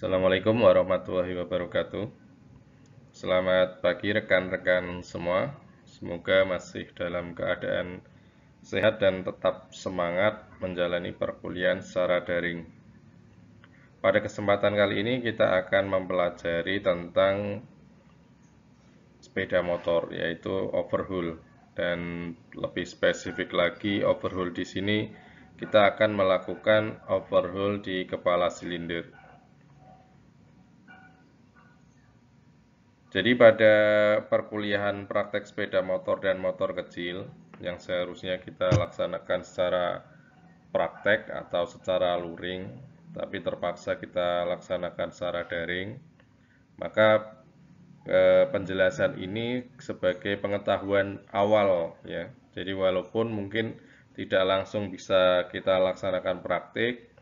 Assalamualaikum warahmatullahi wabarakatuh. Selamat pagi rekan-rekan semua. Semoga masih dalam keadaan sehat dan tetap semangat menjalani perkuliahan secara daring. Pada kesempatan kali ini kita akan mempelajari tentang sepeda motor, yaitu overhaul. Dan lebih spesifik lagi, overhaul di sini kita akan melakukan overhaul di kepala silinder. Jadi pada perkuliahan praktek sepeda motor dan motor kecil yang seharusnya kita laksanakan secara praktek atau secara luring, tapi terpaksa kita laksanakan secara daring, maka penjelasan ini sebagai pengetahuan awal ya. Jadi walaupun mungkin tidak langsung bisa kita laksanakan praktik,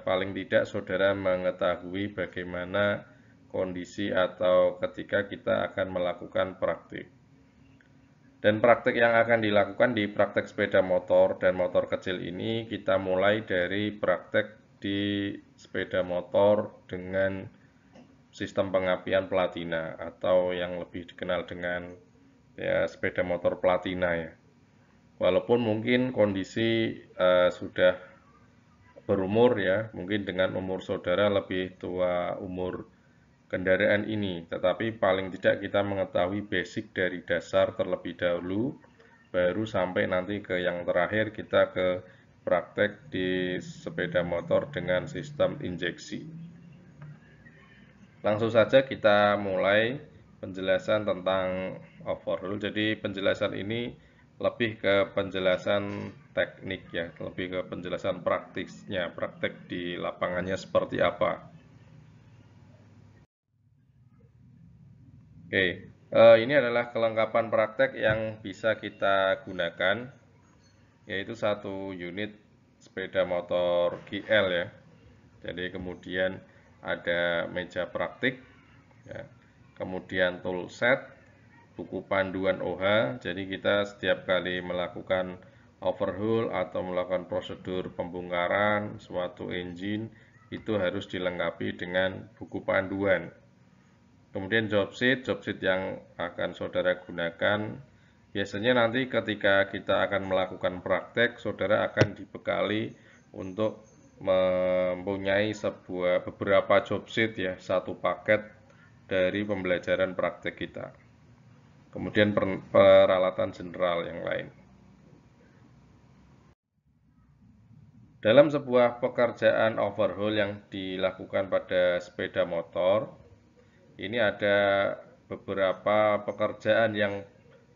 paling tidak saudara mengetahui bagaimana kondisi atau ketika kita akan melakukan praktik. Dan praktik yang akan dilakukan di praktek sepeda motor dan motor kecil ini kita mulai dari praktek di sepeda motor dengan sistem pengapian platina atau yang lebih dikenal dengan ya sepeda motor platina ya. Walaupun mungkin kondisi sudah berumur ya, mungkin dengan umur saudara lebih tua umur kendaraan ini, tetapi paling tidak kita mengetahui basic dari dasar terlebih dahulu, baru sampai nanti ke yang terakhir kita ke praktek di sepeda motor dengan sistem injeksi. Langsung saja kita mulai penjelasan tentang overhaul. Jadi penjelasan ini lebih ke penjelasan teknik ya, lebih ke penjelasan praktisnya, praktek di lapangannya seperti apa. Oke, ini adalah kelengkapan praktek yang bisa kita gunakan, yaitu satu unit sepeda motor GL ya. Jadi kemudian ada meja praktik, ya. Kemudian toolset, buku panduan OH. Jadi kita setiap kali melakukan overhaul atau melakukan prosedur pembongkaran suatu engine itu harus dilengkapi dengan buku panduan. Kemudian job sheet yang akan saudara gunakan biasanya nanti ketika kita akan melakukan praktek, saudara akan dibekali untuk mempunyai beberapa job sheet ya, satu paket dari pembelajaran praktek kita. Kemudian peralatan general yang lain. Dalam sebuah pekerjaan overhaul yang dilakukan pada sepeda motor, ini ada beberapa pekerjaan yang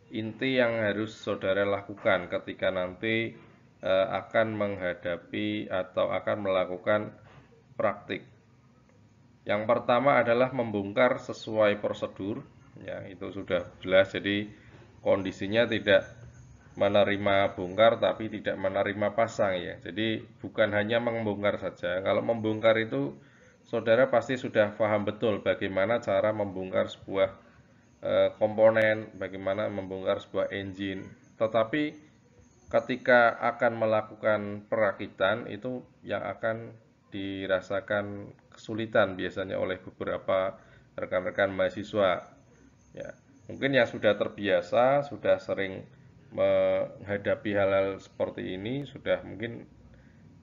inti yang harus saudara lakukan ketika nanti akan menghadapi atau akan melakukan praktik. Yang pertama adalah membongkar sesuai prosedur, ya itu sudah jelas. Jadi kondisinya tidak menerima bongkar tapi tidak menerima pasang ya. Jadi bukan hanya membongkar saja. Kalau membongkar itu saudara pasti sudah paham betul bagaimana cara membongkar sebuah komponen, bagaimana membongkar sebuah engine. Tetapi ketika akan melakukan perakitan itu yang akan dirasakan kesulitan biasanya oleh beberapa rekan-rekan mahasiswa. Ya, mungkin yang sudah terbiasa, sudah sering menghadapi hal-hal seperti ini, sudah mungkin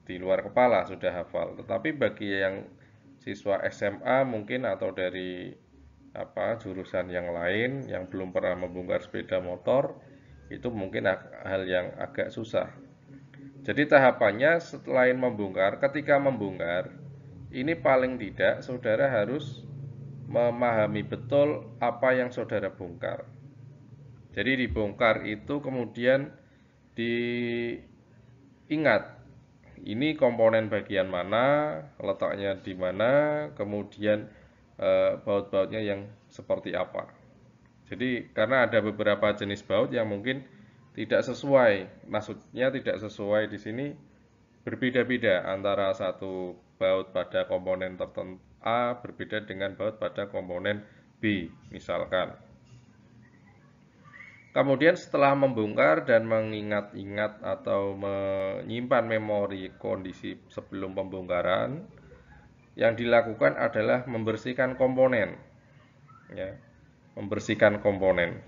di luar kepala sudah hafal. Tetapi bagi yang siswa SMA mungkin atau dari jurusan yang lain yang belum pernah membongkar sepeda motor, itu mungkin hal yang agak susah. Jadi tahapannya selain membongkar, ketika membongkar, ini paling tidak saudara harus memahami betul apa yang saudara bongkar. Jadi dibongkar itu kemudian diingat, ini komponen bagian mana, letaknya di mana, kemudian baut-bautnya yang seperti apa. Jadi karena ada beberapa jenis baut yang mungkin tidak sesuai, maksudnya tidak sesuai di sini berbeda-beda antara satu baut pada komponen tertentu A berbeda dengan baut pada komponen B misalkan. Kemudian setelah membongkar dan mengingat-ingat atau menyimpan memori kondisi sebelum pembongkaran, yang dilakukan adalah membersihkan komponen, ya, membersihkan komponen.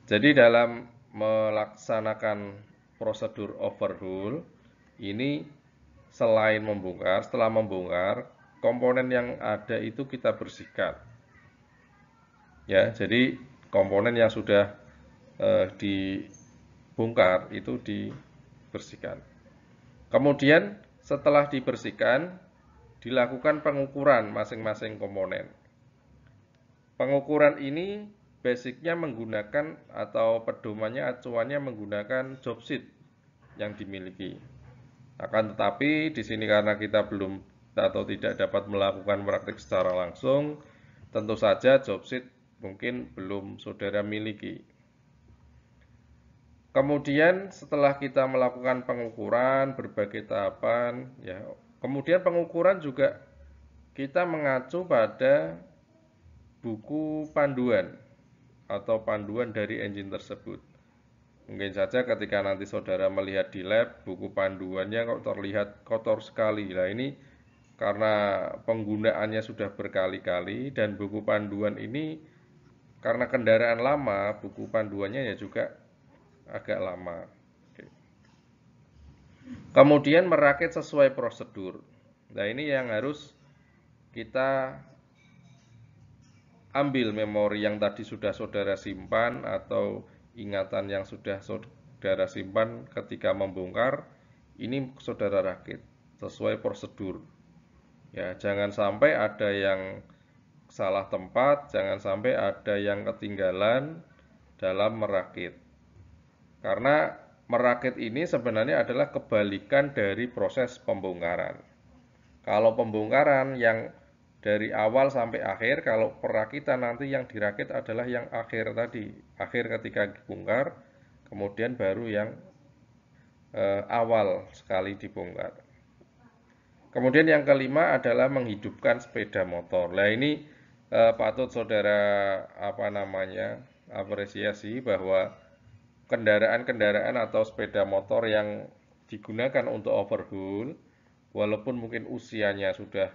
Jadi dalam melaksanakan prosedur overhaul ini selain membongkar, setelah membongkar komponen yang ada itu kita bersihkan. Ya, jadi komponen yang sudah dibongkar itu dibersihkan. Kemudian setelah dibersihkan dilakukan pengukuran masing-masing komponen. Pengukuran ini basicnya menggunakan atau pedomannya acuannya menggunakan job sheet yang dimiliki. Akan tetapi di sini karena kita belum atau tidak dapat melakukan praktik secara langsung, tentu saja job sheet mungkin belum saudara miliki. Kemudian setelah kita melakukan pengukuran berbagai tahapan, ya, kemudian pengukuran juga kita mengacu pada buku panduan atau panduan dari engine tersebut. Mungkin saja ketika nanti saudara melihat di lab, buku panduannya kok terlihat kotor sekali. Nah, ini karena penggunaannya sudah berkali-kali dan buku panduan ini karena kendaraan lama, buku panduannya ya juga agak lama. Kemudian merakit sesuai prosedur. Nah, ini yang harus kita ambil memori yang tadi sudah saudara simpan atau ingatan yang sudah saudara simpan ketika membongkar, ini saudara rakit sesuai prosedur. Ya, jangan sampai ada yang salah tempat, jangan sampai ada yang ketinggalan dalam merakit. Karena merakit ini sebenarnya adalah kebalikan dari proses pembongkaran. Kalau pembongkaran yang dari awal sampai akhir, kalau perakitan nanti yang dirakit adalah yang akhir tadi, akhir ketika dibongkar, kemudian baru yang awal sekali dibongkar. Kemudian yang kelima adalah menghidupkan sepeda motor. Nah, ini patut saudara apresiasi bahwa kendaraan-kendaraan atau sepeda motor yang digunakan untuk overhaul, walaupun mungkin usianya sudah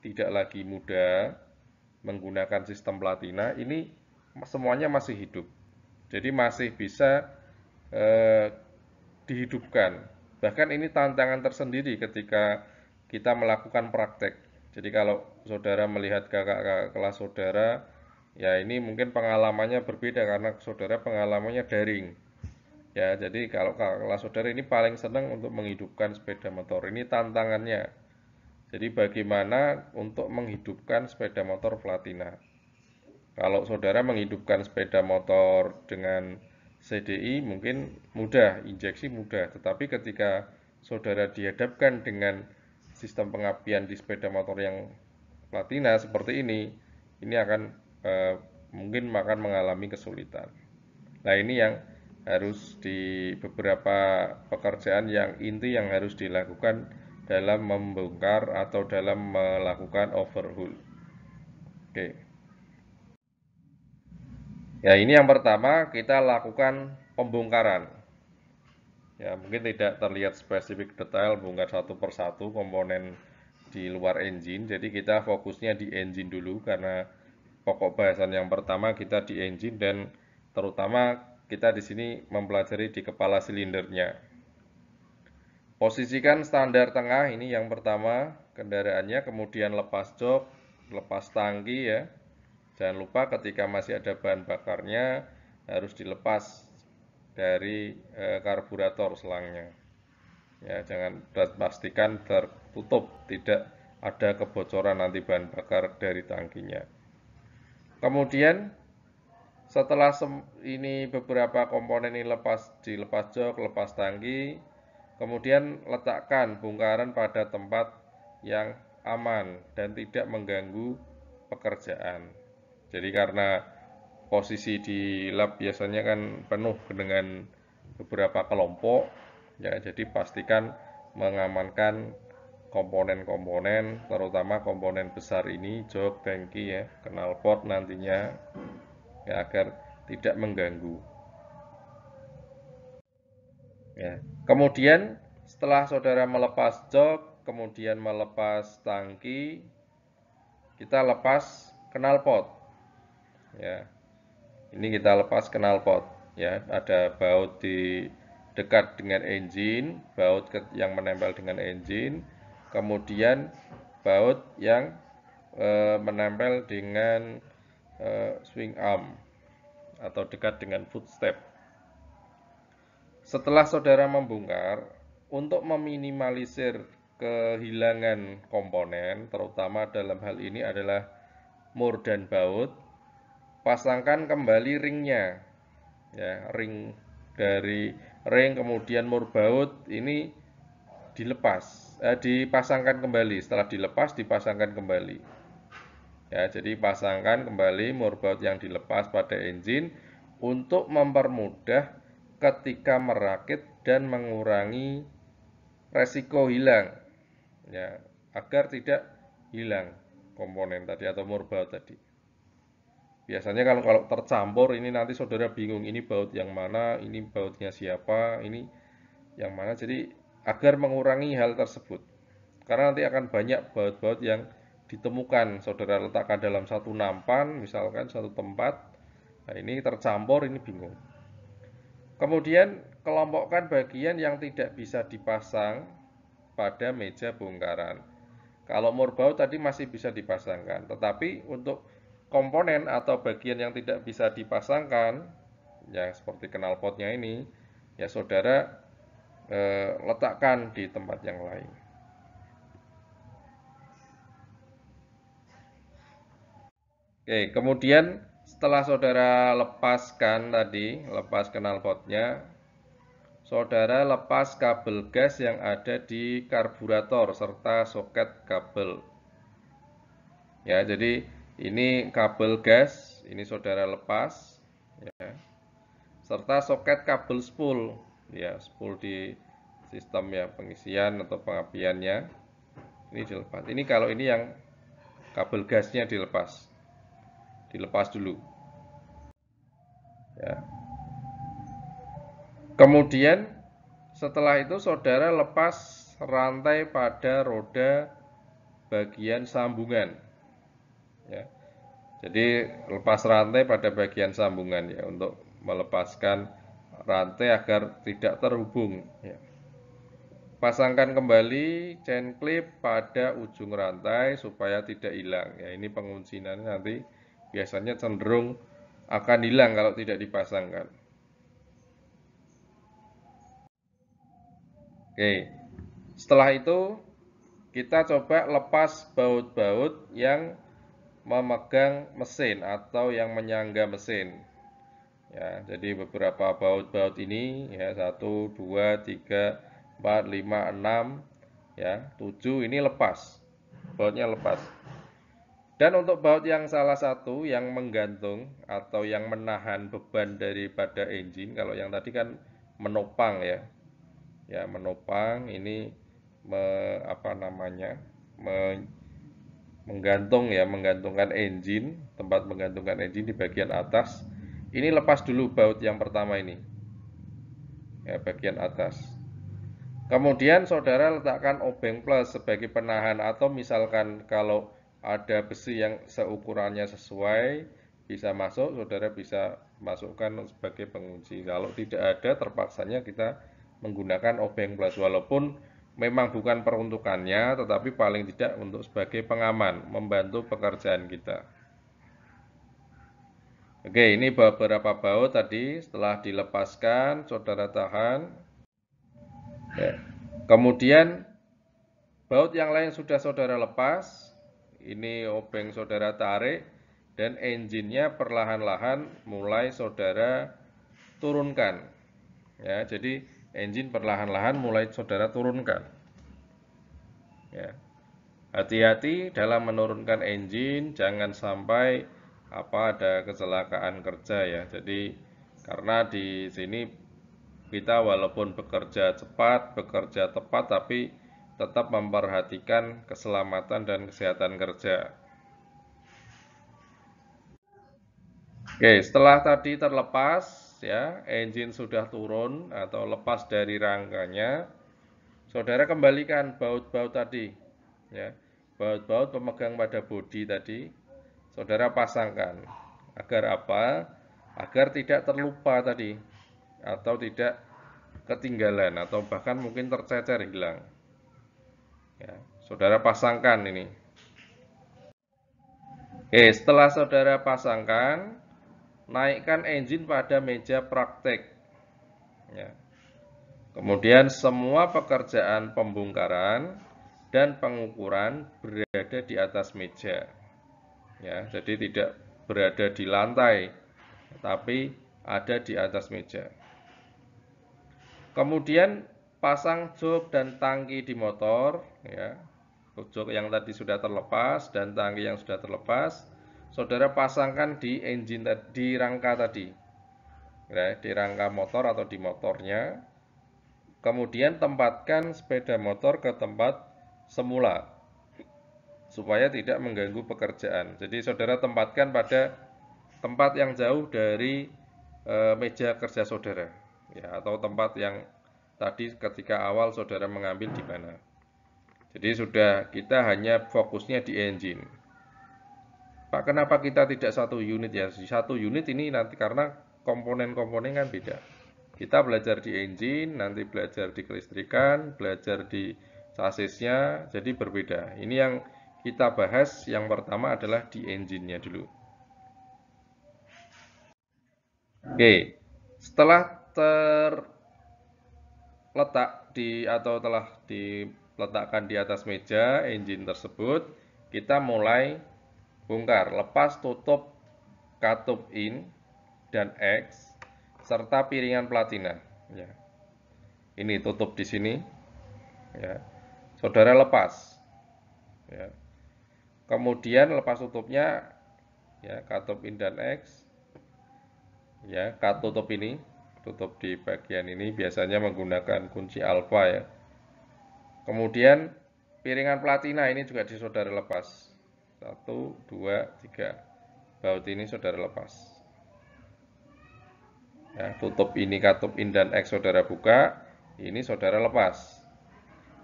tidak lagi muda, menggunakan sistem platina, ini semuanya masih hidup. Jadi masih bisa dihidupkan. Bahkan ini tantangan tersendiri ketika kita melakukan praktek. Jadi kalau saudara melihat kakak-kakak kelas saudara, ya ini mungkin pengalamannya berbeda karena saudara pengalamannya daring. Ya, jadi kalau kakak kelas saudara ini paling senang untuk menghidupkan sepeda motor. Ini tantangannya. Jadi bagaimana untuk menghidupkan sepeda motor platina. Kalau saudara menghidupkan sepeda motor dengan CDI mungkin mudah, injeksi mudah. Tetapi ketika saudara dihadapkan dengan sistem pengapian di sepeda motor yang platina seperti ini akan mungkin akan mengalami kesulitan. Nah, ini yang harus di beberapa pekerjaan yang inti yang harus dilakukan dalam membongkar atau dalam melakukan overhaul. Oke. Ya, ini yang pertama kita lakukan pembongkaran. Ya, mungkin tidak terlihat spesifik detail bongkar satu persatu komponen di luar engine. Jadi kita fokusnya di engine dulu karena pokok bahasan yang pertama kita di engine dan terutama kita di sini mempelajari di kepala silindernya. Posisikan standar tengah ini yang pertama kendaraannya, kemudian lepas jok, lepas tangki ya. Jangan lupa ketika masih ada bahan bakarnya harus dilepas dari karburator selangnya. Ya, jangan pastikan tertutup, tidak ada kebocoran nanti bahan bakar dari tangkinya. Kemudian setelah ini beberapa komponen ini dilepas jok, lepas tangki, kemudian letakkan bongkaran pada tempat yang aman dan tidak mengganggu pekerjaan. Jadi karena posisi di lab biasanya kan penuh dengan beberapa kelompok, ya jadi pastikan mengamankan komponen-komponen, terutama komponen besar ini, jok, tangki ya, knalpot nantinya, ya agar tidak mengganggu. Ya. Kemudian setelah saudara melepas jok, kemudian melepas tangki, kita lepas knalpot. Ya, ini kita lepas knalpot. Ya, ada baut di dekat dengan engine, baut yang menempel dengan engine, kemudian baut yang menempel dengan swing arm atau dekat dengan footstep. Setelah saudara membongkar, untuk meminimalisir kehilangan komponen, terutama dalam hal ini adalah mur dan baut, pasangkan kembali ringnya. Ya, ring dari ring kemudian mur baut ini dipasangkan kembali. Setelah dilepas, dipasangkan kembali. Ya, jadi pasangkan kembali mur baut yang dilepas pada engine untuk mempermudah ketika merakit dan mengurangi resiko hilang. Ya, agar tidak hilang komponen tadi atau mur baut tadi. Biasanya kalau tercampur ini nanti saudara bingung ini baut yang mana, ini bautnya siapa, ini yang mana. Jadi agar mengurangi hal tersebut. Karena nanti akan banyak baut-baut yang ditemukan saudara letakkan dalam satu nampan, misalkan satu tempat. Nah, ini tercampur, ini bingung. Kemudian kelompokkan bagian yang tidak bisa dipasang pada meja bongkaran. Kalau mur baut tadi masih bisa dipasangkan, tetapi untuk komponen atau bagian yang tidak bisa dipasangkan, ya seperti knalpotnya ini, ya saudara letakkan di tempat yang lain. Oke, kemudian setelah saudara lepaskan tadi, lepas knalpotnya, saudara lepas kabel gas yang ada di karburator serta soket kabel. Ya, jadi ini kabel gas, ini saudara lepas, ya, serta soket kabel spool, ya, spool di sistem ya pengisian atau pengapiannya, ini dilepas. Ini kalau ini yang kabel gasnya dilepas dulu. Ya. Kemudian setelah itu saudara lepas rantai pada roda bagian sambungan. Ya. Jadi lepas rantai pada bagian sambungan ya untuk melepaskan rantai agar tidak terhubung. Ya. Pasangkan kembali chain clip pada ujung rantai supaya tidak hilang. Ya, ini pengunciannya nanti biasanya cenderung akan hilang kalau tidak dipasangkan. Oke, setelah itu kita coba lepas baut-baut yang memegang mesin atau yang menyangga mesin. Ya, jadi beberapa baut-baut ini ya 1, 2, 3, 4, 5, 6, ya 7 ini lepas. Bautnya lepas. Dan untuk baut yang salah satu yang menggantung atau yang menahan beban daripada engine, kalau yang tadi kan menopang ya. Ya, menopang ini menggantung ya, menggantungkan engine, tempat menggantungkan engine di bagian atas. Ini lepas dulu baut yang pertama ini. Ya, bagian atas. Kemudian saudara letakkan obeng plus sebagai penahan atau misalkan kalau ada besi yang seukurannya sesuai bisa masuk, saudara bisa masukkan sebagai pengunci. Kalau tidak ada, terpaksanya kita menggunakan obeng plus walaupun memang bukan peruntukannya, tetapi paling tidak untuk sebagai pengaman, membantu pekerjaan kita. Oke, ini beberapa baut tadi setelah dilepaskan, saudara tahan. Ya. Kemudian baut yang lain sudah saudara lepas, ini obeng saudara tarik, dan engine-nya perlahan-lahan mulai saudara turunkan. Ya, jadi engine perlahan-lahan mulai saudara turunkan. Ya. Hati-hati dalam menurunkan engine, jangan sampai ada kecelakaan kerja ya. Jadi karena di sini kita walaupun bekerja cepat, bekerja tepat, tapi tetap memperhatikan keselamatan dan kesehatan kerja. Oke, setelah tadi terlepas ya, engine sudah turun atau lepas dari rangkanya, saudara kembalikan baut-baut tadi ya. baut-baut pemegang pada bodi tadi, saudara pasangkan. Agar apa? Agar tidak terlupa tadi, atau tidak ketinggalan, atau bahkan mungkin tercecer hilang. Ya, saudara pasangkan ini. Oke, setelah saudara pasangkan, naikkan engine pada meja praktek. Ya. Kemudian semua pekerjaan pembongkaran dan pengukuran berada di atas meja. Ya, jadi tidak berada di lantai, tapi ada di atas meja. Kemudian pasang jok dan tangki di motor, ya. Jok yang tadi sudah terlepas dan tangki yang sudah terlepas, saudara pasangkan di engine di rangka tadi, ya, di rangka motor atau di motornya. Kemudian tempatkan sepeda motor ke tempat semula supaya tidak mengganggu pekerjaan. Jadi saudara tempatkan pada tempat yang jauh dari meja kerja saudara, ya, atau tempat yang tadi ketika awal saudara mengambil di mana. Jadi sudah, kita hanya fokusnya di engine. Pak, kenapa kita tidak satu unit ya? Satu unit ini nanti karena komponen-komponen kan beda. Kita belajar di engine, nanti belajar di kelistrikan, belajar di chassisnya, jadi berbeda. Ini yang kita bahas yang pertama adalah di engine-nya dulu. Oke, setelah terletak di atau telah diletakkan di atas meja engine tersebut, kita mulai bongkar, lepas tutup katup in dan X serta piringan platina. Ya. Ini tutup di sini, ya. Saudara lepas, ya. Kemudian lepas tutupnya, ya, katup in dan X, ya, tutup ini, tutup di bagian ini biasanya menggunakan kunci alfa, ya. Kemudian piringan platina ini juga di saudara lepas. 1, 2, 3. Baut ini saudara lepas. Ya, tutup ini katup in dan X saudara buka, ini saudara lepas.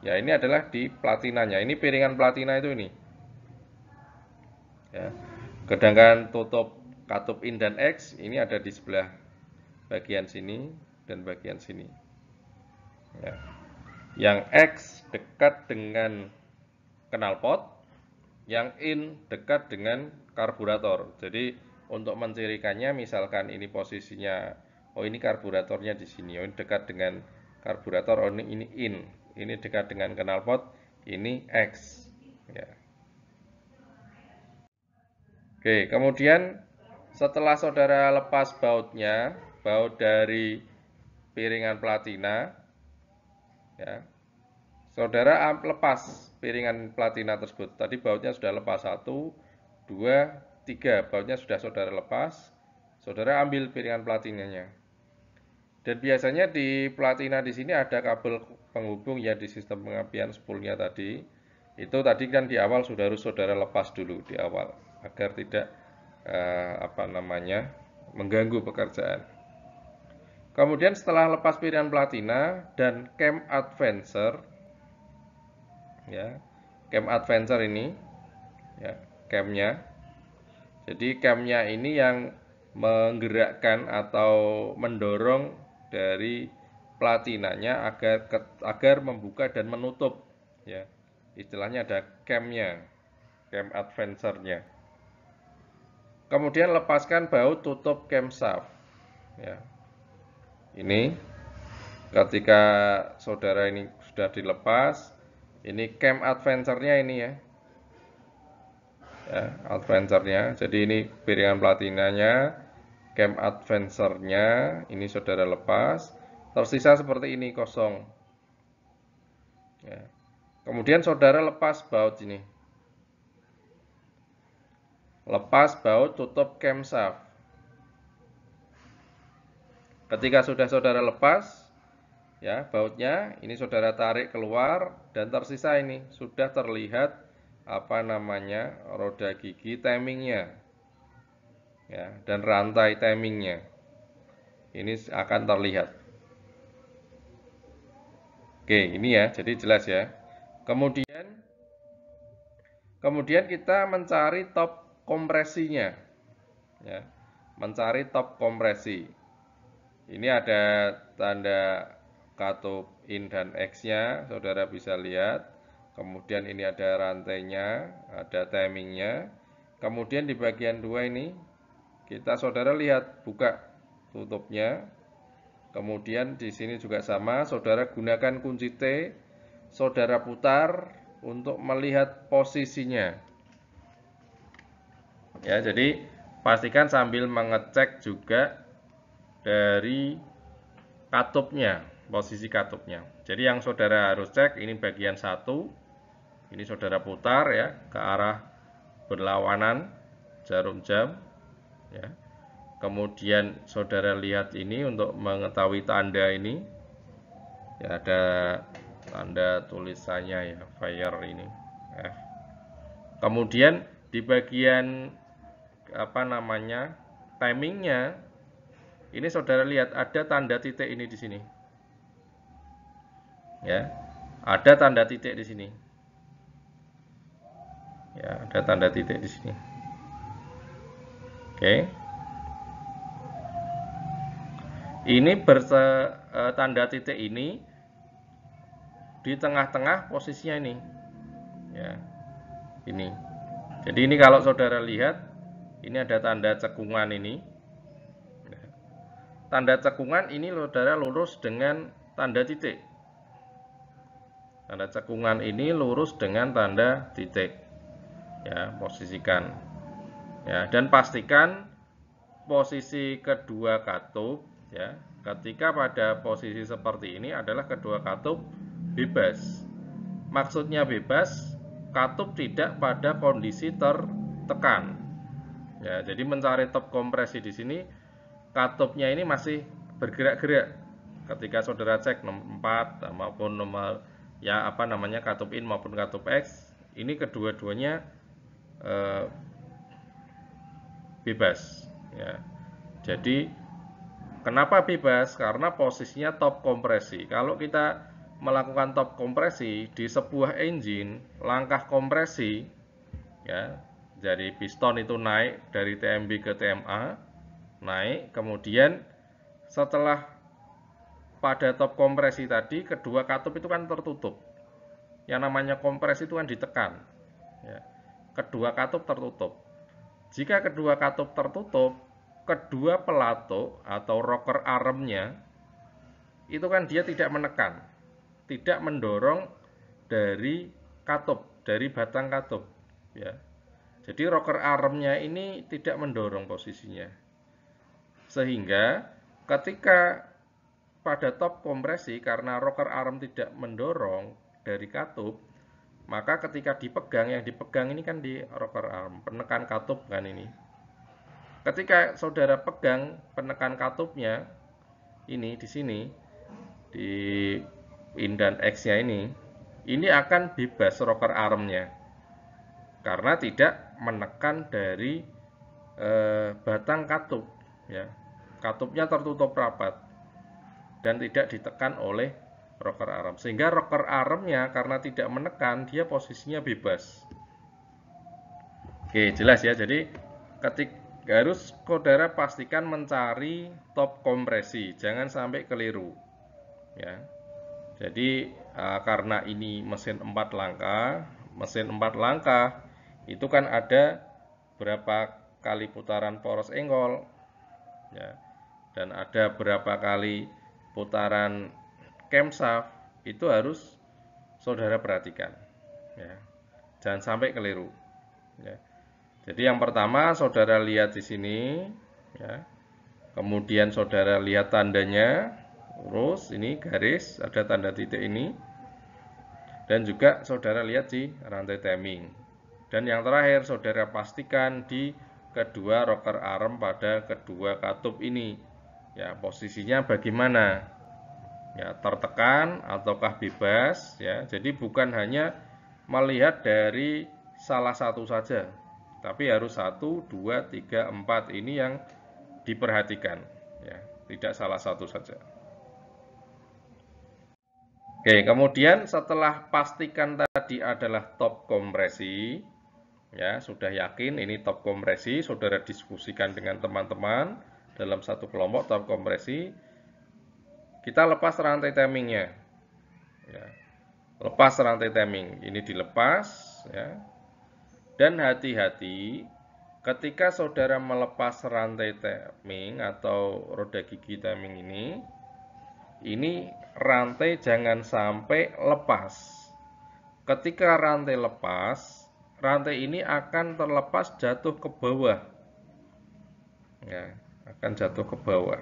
Ya, ini adalah di platinanya. Ini piringan platina itu ini. Ya. Sedangkan tutup katup in dan X ini ada di sebelah bagian sini dan bagian sini. Ya. Yang X dekat dengan knalpot, yang in dekat dengan karburator. Jadi untuk mencirikannya, misalkan ini posisinya, oh ini karburatornya di sini, oh ini dekat dengan karburator, oh ini in, ini dekat dengan knalpot, ini X. Ya. Oke, kemudian setelah saudara lepas bautnya, baut dari piringan platina, ya, saudara lepas piringan platina tersebut. Tadi bautnya sudah lepas 1, 2, 3. Bautnya sudah saudara lepas. Saudara ambil piringan platinanya. Dan biasanya di platina di sini ada kabel penghubung ya di sistem pengapian spoolnya tadi. Itu tadi kan di awal sudah harus saudara lepas dulu di awal agar tidak mengganggu pekerjaan. Kemudian setelah lepas piringan platina dan cam advancer, ya, cam advancer ini, ya, camnya. Jadi camnya ini yang menggerakkan atau mendorong dari platinanya agar membuka dan menutup, ya. Istilahnya ada camnya, cam advancernya. Kemudian lepaskan baut tutup camshaft, ya. Ini ketika saudara ini sudah dilepas, ini cam advancernya ini, ya. Ya, advancernya. Jadi ini piringan platinanya, cam advancernya, ini saudara lepas. Tersisa seperti ini kosong. Ya. Kemudian saudara lepas baut ini. Lepas baut tutup camshaft. Ketika sudah saudara lepas, ya, bautnya, ini saudara tarik keluar dan tersisa ini sudah terlihat roda gigi timingnya, ya, dan rantai timingnya. Ini akan terlihat. Oke, ini ya, jadi jelas ya. Kemudian Kemudian kita mencari top kompresinya, ya, mencari top kompresi. Ini ada tanda katup in dan X-nya, saudara bisa lihat. Kemudian ini ada rantainya, ada timingnya. Kemudian di bagian 2 ini, saudara lihat, buka tutupnya. Kemudian di sini juga sama, saudara gunakan kunci T, saudara putar untuk melihat posisinya. Ya, jadi pastikan sambil mengecek juga dari katupnya, posisi katupnya. Jadi yang saudara harus cek ini bagian 1. Ini saudara putar ya ke arah berlawanan jarum jam ya. Kemudian saudara lihat ini untuk mengetahui tanda ini. Ya, ada tanda tulisannya ya, fire ini F. Kemudian di bagian timingnya, ini saudara lihat ada tanda titik ini di sini. Ya, ada tanda titik di sini. Ya, ada tanda titik di sini. Oke. Ini tanda titik ini di tengah-tengah posisinya ini. Ya. Ini. Jadi ini kalau saudara lihat, ini ada tanda cekungan ini. Tanda cekungan ini saudara lurus dengan tanda titik. Tanda cekungan ini lurus dengan tanda titik. Ya, posisikan. Ya, dan pastikan posisi kedua katup ya. Ketika pada posisi seperti ini adalah kedua katup bebas. Maksudnya bebas, katup tidak pada kondisi tertekan. Ya, jadi mencari top kompresi di sini, katupnya ini masih bergerak-gerak. Ketika saudara cek nomor 4 maupun nomor katup in maupun katup X, ini kedua-duanya bebas. Ya. Jadi kenapa bebas? Karena posisinya top kompresi. Kalau kita melakukan top kompresi di sebuah engine, langkah kompresi ya, dari piston itu naik dari TMB ke TMA, naik, kemudian setelah pada top kompresi tadi, kedua katup itu kan tertutup. Yang namanya kompresi itu kan ditekan. Ya. Kedua katup tertutup. Jika kedua katup tertutup, kedua pelatuk atau rocker armnya itu kan dia tidak menekan, tidak mendorong dari katup, dari batang katup. Ya. Jadi rocker armnya ini tidak mendorong posisinya. Sehingga ketika pada top kompresi, karena rocker arm tidak mendorong dari katup, maka ketika dipegang, yang dipegang ini kan di rocker arm, penekan katup kan ini. Ketika saudara pegang penekan katupnya, ini di sini, di in dan X-nya ini akan bebas rocker armnya. Karena tidak menekan dari batang katup. Ya. Katupnya tertutup rapat dan tidak ditekan oleh rocker arm. Sehingga rocker armnya karena tidak menekan, dia posisinya bebas. Oke, jelas ya. Jadi harus saudara pastikan mencari top kompresi, jangan sampai keliru. Ya. Jadi karena ini mesin 4 langkah, itu kan ada berapa kali putaran poros enggol, ya. Dan ada berapa kali putaran camshaft, itu harus saudara perhatikan. Ya. Jangan sampai keliru. Ya. Jadi yang pertama saudara lihat di sini, ya. Kemudian saudara lihat tandanya, lurus, ini garis, ada tanda titik ini. Dan juga saudara lihat di rantai timing. Dan yang terakhir saudara pastikan di kedua rocker arm pada kedua katup ini. Ya, posisinya bagaimana? Ya, tertekan ataukah bebas ya. Jadi bukan hanya melihat dari salah satu saja, tapi harus 1, 2, 3, 4 ini yang diperhatikan ya, tidak salah satu saja. Oke, kemudian setelah pastikan tadi adalah top kompresi, Ya, sudah yakin ini top kompresi, saudara diskusikan dengan teman-teman dalam satu kelompok top kompresi, kita lepas rantai timingnya. Ya, lepas rantai timing, ini dilepas, ya. Dan hati-hati ketika saudara melepas rantai timing atau roda gigi timing ini rantai jangan sampai lepas. Ketika rantai lepas, rantai ini akan terlepas jatuh ke bawah. Ya, akan jatuh ke bawah.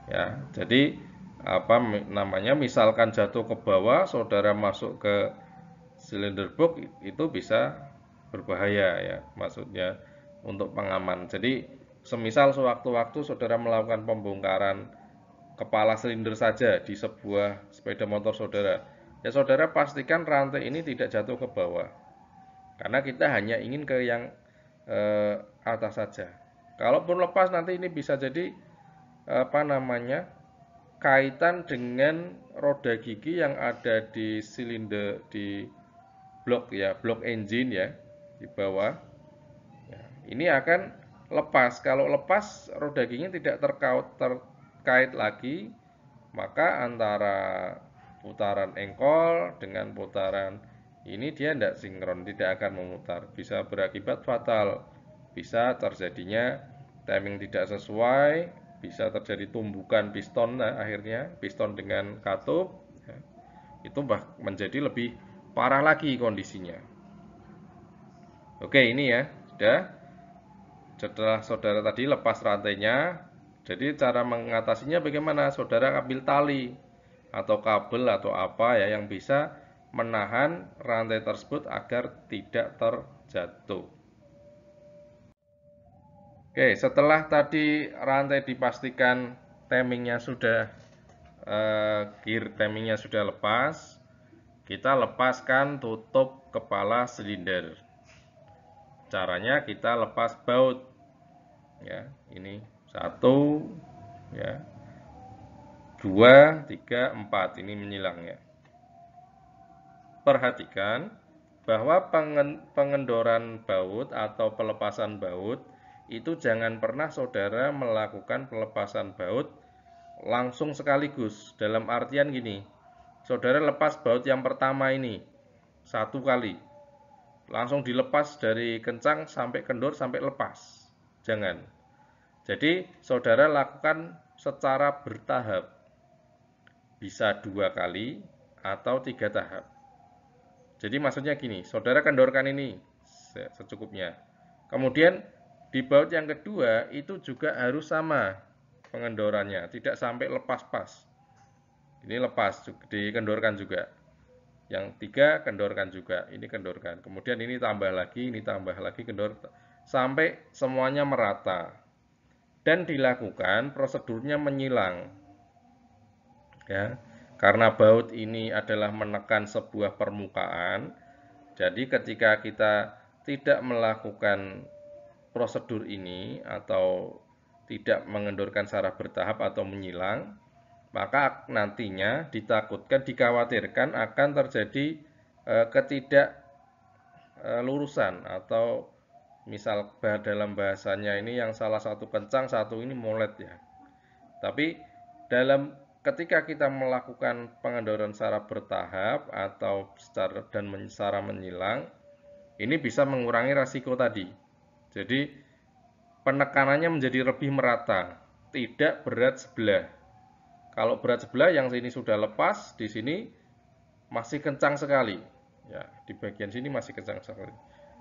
Ya, jadi apa namanya? Misalkan jatuh ke bawah, saudara masuk ke silinder box itu bisa berbahaya ya, maksudnya untuk pengaman. Jadi, semisal sewaktu-waktu saudara melakukan pembongkaran kepala silinder saja di sebuah sepeda motor saudara, ya saudara pastikan rantai ini tidak jatuh ke bawah. Karena kita hanya ingin ke yang atas saja. Kalaupun lepas nanti ini bisa jadi apa namanya? Kaitan dengan roda gigi yang ada di silinder di blok ya, blok engine ya di bawah. Ya, ini akan lepas. Kalau lepas roda giginya tidak terkait lagi, maka antara putaran engkol dengan putaran ini dia tidak sinkron, tidak akan memutar. Bisa berakibat fatal. Bisa terjadinya timing tidak sesuai, bisa terjadi tumbukan piston, nah, akhirnya piston dengan katup, ya, itu menjadi lebih parah lagi kondisinya. Oke, ini ya, sudah. Setelah saudara tadi lepas rantainya, jadi cara mengatasinya bagaimana? Saudara ambil tali atau kabel atau apa ya yang bisa menahan rantai tersebut agar tidak terjatuh. Oke, setelah tadi rantai dipastikan timingnya sudah gear timingnya sudah lepas, kita lepaskan tutup kepala silinder. Caranya kita lepas baut. Ya, ini 1, ya, 2, 3, 4. Ini menyilang ya. Perhatikan bahwa pengendoran baut atau pelepasan baut itu jangan pernah saudara melakukan pelepasan baut langsung sekaligus. Dalam artian gini, saudara lepas baut yang pertama ini 1 kali, langsung dilepas dari kencang sampai kendor sampai lepas. Jangan. Jadi saudara lakukan secara bertahap, bisa 2 kali atau 3 tahap. Jadi maksudnya gini, saudara kendorkan ini secukupnya. Kemudian di baut yang kedua itu juga harus sama pengendorannya, tidak sampai lepas pas. Ini lepas, dikendorkan juga. Yang 3 kendorkan juga, ini kendorkan. Kemudian ini tambah lagi, kendor sampai semuanya merata. Dan dilakukan prosedurnya menyilang. Ya, karena baut ini adalah menekan sebuah permukaan, jadi ketika kita tidak melakukan prosedur ini atau tidak mengendorkan secara bertahap atau menyilang, maka nantinya dikhawatirkan akan terjadi ketidaklurusan atau misal dalam bahasanya ini yang salah satu kencang, satu ini molet ya. Tapi ketika kita melakukan pengendoran secara bertahap atau secara menyilang, ini bisa mengurangi rasiko tadi. Jadi penekanannya menjadi lebih merata, tidak berat sebelah. Kalau berat sebelah yang sini sudah lepas, di sini masih kencang sekali. Ya, di bagian sini masih kencang sekali.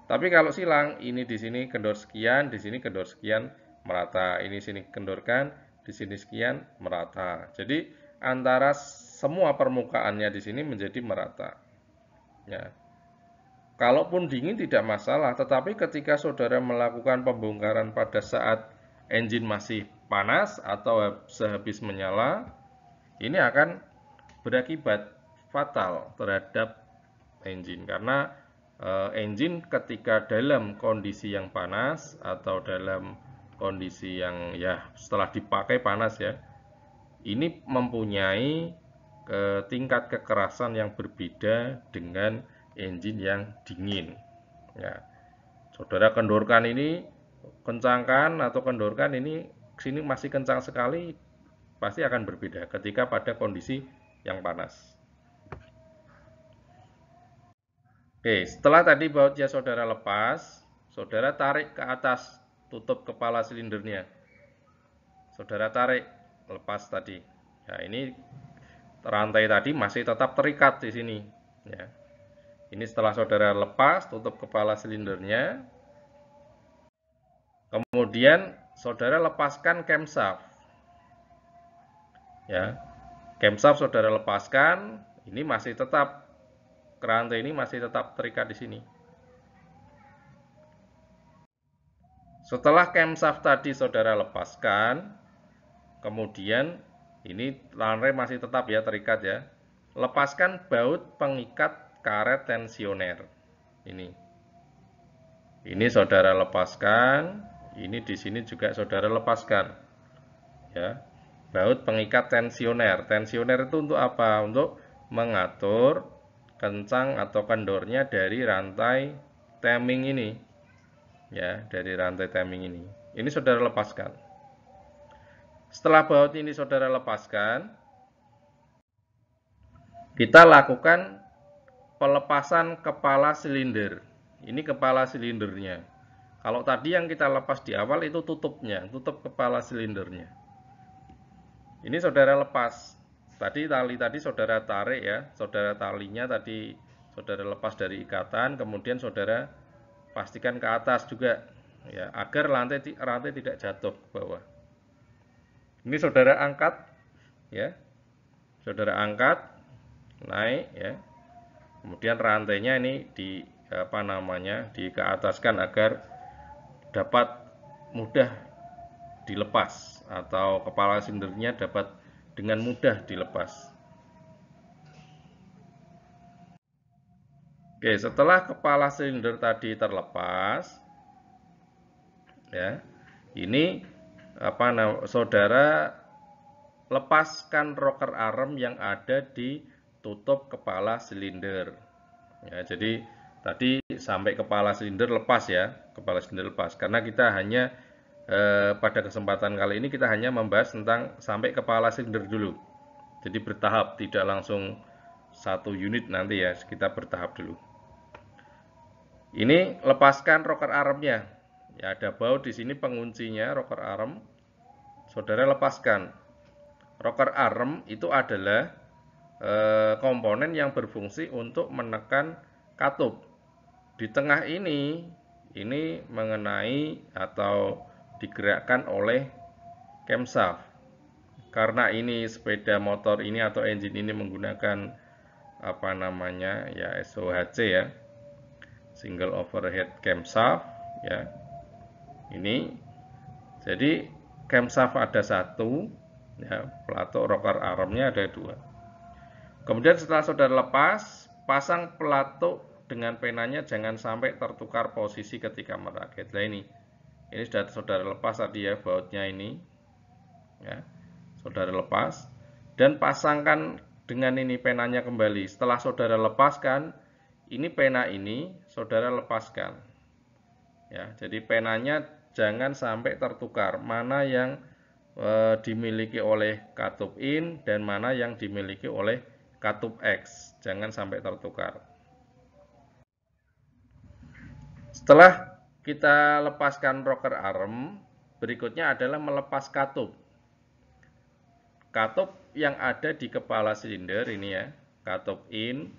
Tapi kalau silang, ini di sini kendor sekian, di sini kendor sekian, merata. Ini sini kendorkan, di sini sekian, merata. Jadi antara semua permukaannya di sini menjadi merata. Ya. Kalaupun dingin tidak masalah, tetapi ketika saudara melakukan pembongkaran pada saat engine masih panas atau sehabis menyala, ini akan berakibat fatal terhadap engine karena engine ketika dalam kondisi yang panas atau dalam kondisi yang ya setelah dipakai panas ya, ini mempunyai tingkat kekerasan yang berbeda dengan engine yang dingin. Ya. Saudara kendorkan ini, kencangkan atau kendorkan ini, sini masih kencang sekali, pasti akan berbeda ketika pada kondisi yang panas. Oke, setelah tadi bautnya saudara lepas, saudara tarik ke atas, tutup kepala silindernya. Saudara tarik, lepas tadi. Nah, ini rantai tadi masih tetap terikat di sini. Ya. Ini setelah saudara lepas, tutup kepala silindernya. Kemudian saudara lepaskan camshaft. Ya, camshaft saudara lepaskan, ini masih tetap rantai ini masih tetap terikat di sini. Setelah camshaft tadi saudara lepaskan, kemudian ini rantai masih tetap ya terikat ya. Lepaskan baut pengikat karet tensioner. Ini saudara lepaskan, ini di sini juga saudara lepaskan. Ya. Baut pengikat tensioner. Tensioner itu untuk apa? Untuk mengatur kencang atau kendornya dari rantai timing ini. Ya, dari rantai timing ini. Ini saudara lepaskan. Setelah baut ini saudara lepaskan, kita lakukan pelepasan kepala silinder. Ini kepala silindernya. Kalau tadi yang kita lepas di awal itu tutupnya, tutup kepala silindernya. Ini saudara lepas. Tadi tali tadi saudara tarik ya, saudara talinya tadi saudara lepas dari ikatan, kemudian saudara pastikan ke atas juga ya, agar rantai tidak jatuh ke bawah. Ini saudara angkat ya. Saudara angkat naik ya. Kemudian rantainya ini di keataskan agar dapat mudah dilepas atau kepala silindernya dapat dengan mudah dilepas. Oke, setelah kepala silinder tadi terlepas ya, ini saudara lepaskan rocker arm yang ada di tutup kepala silinder. Ya, jadi tadi sampai kepala silinder lepas ya, kepala silinder lepas. Karena kita hanya pada kesempatan kali ini kita hanya membahas tentang sampai kepala silinder dulu. Jadi bertahap, tidak langsung satu unit nanti ya, kita bertahap dulu. Ini lepaskan rocker armnya. Ya, ada baut di sini penguncinya rocker arm. Saudara lepaskan. Rocker arm itu adalah komponen yang berfungsi untuk menekan katup. Di tengah ini mengenai atau digerakkan oleh camshaft. Karena ini sepeda motor ini atau engine ini menggunakan ya SOHC ya, single overhead camshaft ya. Ini jadi camshaft ada satu ya, pelatuk rocker armnya ada dua. Kemudian setelah saudara lepas, pasang pelatuk dengan penanya jangan sampai tertukar posisi ketika merakit. Nah ini sudah saudara lepas tadi ya bautnya ini ya, saudara lepas dan pasangkan dengan ini penanya kembali. Setelah saudara lepaskan, ini pena ini saudara lepaskan ya, jadi penanya jangan sampai tertukar mana yang dimiliki oleh katup in dan mana yang dimiliki oleh katup X, jangan sampai tertukar. Setelah kita lepaskan rocker arm, berikutnya adalah melepas katup. Katup yang ada di kepala silinder ini ya, katup in